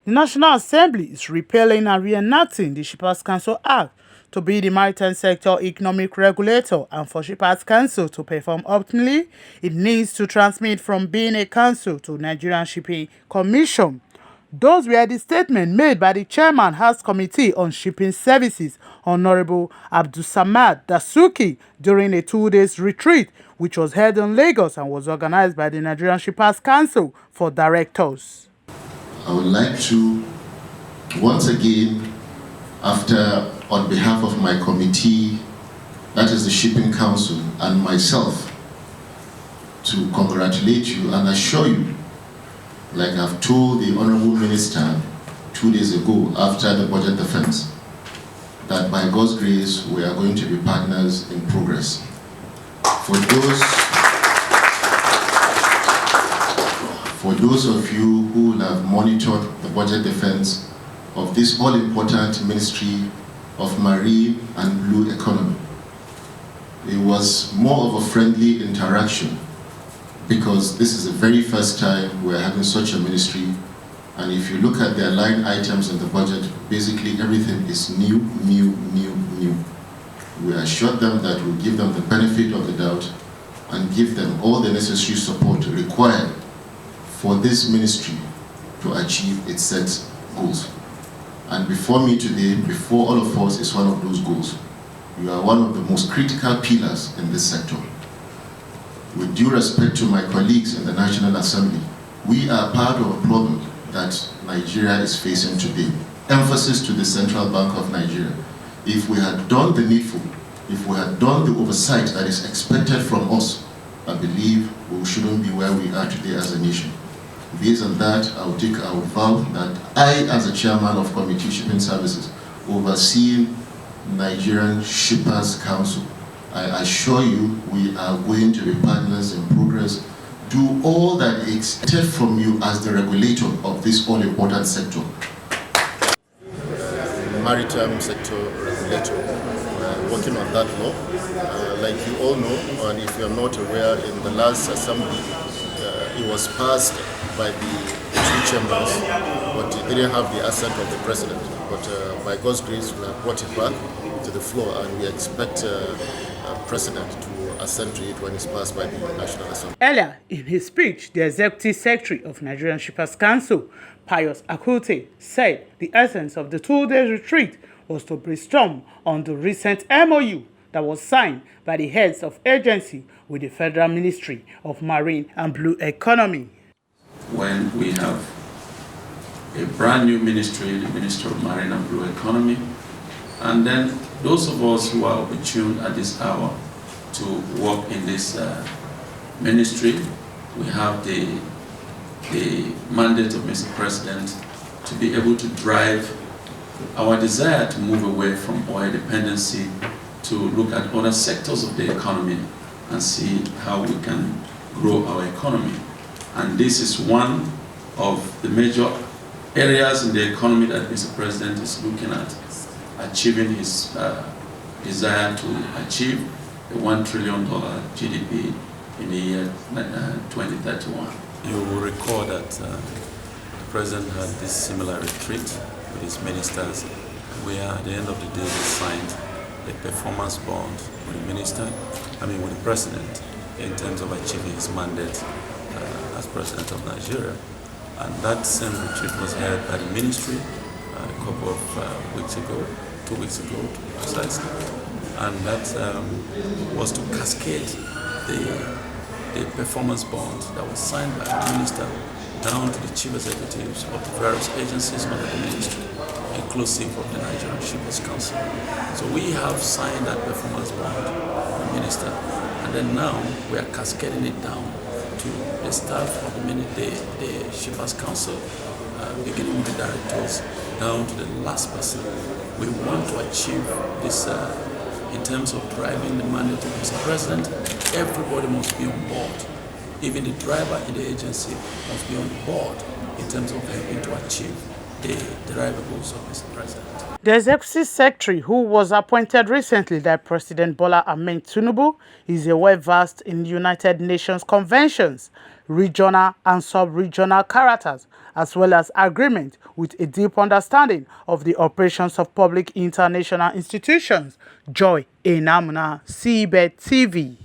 The National Assembly is repealing and reenacting the Shippers Council Act to be the maritime sector economic regulator, and for Shippers Council to perform optimally, it needs to transmit from being a council to Nigerian Shipping Commission. Those were the statements made by the chairman House Committee on Shipping Services, Honorable Abdulsamad Dasuki, during a 2-day retreat which was held in Lagos and was organized by the Nigerian Shippers Council for Directors. I would like to once again, on behalf of my committee, that is the Shipping Council, and myself, to congratulate you and assure you, like I've told the Honorable Minister 2 days ago after the budget defense, that by God's grace we are going to be partners in progress. For those of you who have monitored the budget defense of this all-important Ministry of Marine and Blue Economy, it was more of a friendly interaction, because this is the very first time we're having such a ministry, and if you look at their line items in the budget, basically everything is new. We assured them that we'll give them the benefit of the doubt and give them all the necessary support required for this ministry to achieve its set goals. And before me today, before all of us, is one of those goals. You are one of the most critical pillars in this sector. With due respect to my colleagues in the National Assembly, we are part of a problem that Nigeria is facing today. Emphasis to the Central Bank of Nigeria. If we had done the needful, if we had done the oversight that is expected from us, I believe we shouldn't be where we are today as a nation. Based on that, I will vow that I, as a chairman of Committee Shipping Services, overseeing Nigerian Shippers Council, I assure you we are going to be partners in progress, do all that is expected from you as the regulator of this all-important sector. Maritime sector regulator, working on that law. Like you all know, and if you are not aware, in the last assembly, it was passed by the two chambers, but it didn't have the assent of the president. But by God's grace, we have brought it back to the floor, and we expect president to assent to it when it's passed by the National Assembly. Earlier in his speech, the Executive Secretary of Nigerian Shippers Council, Pius Akute, said the essence of the 2-day retreat was to brainstorm on the recent MOU that was signed by the heads of agency with the Federal Ministry of Marine and Blue Economy. When we have a brand new ministry, the Ministry of Marine and Blue Economy, and then those of us who are opportune at this hour to work in this ministry, we have the mandate of Mr. President to be able to drive our desire to move away from oil dependency, to look at other sectors of the economy and see how we can grow our economy. And this is one of the major areas in the economy that Mr. President is looking at, achieving his desire to achieve a $1 trillion GDP in the year 2031. You will recall that the President had this similar retreat with his ministers, where at the end of the day they signed a performance bond with the President in terms of achieving his mandate as President of Nigeria. And that same retreat was held by the ministry a couple of weeks ago, 2 weeks ago precisely. And that was to cascade the performance bond that was signed by the minister down to the chief executives of the various agencies under the ministry, inclusive of the Nigerian Shippers Council. So we have signed that performance bond with the minister, and then now we are cascading it down to the staff of the Shippers Council, beginning with the directors down to the last person. We want to achieve this in terms of driving the mandate of Mr. President. Everybody must be on board. Even the driver in the agency must be on board in terms of helping to achieve the deliverables of Mr. President. The Executive Secretary, who was appointed recently by President Bola Ahmed Tinubu, is well-versed in United Nations conventions, regional and sub-regional characters, as well as agreement with a deep understanding of the operations of public international institutions. Joy Enamuna, Seabed TV.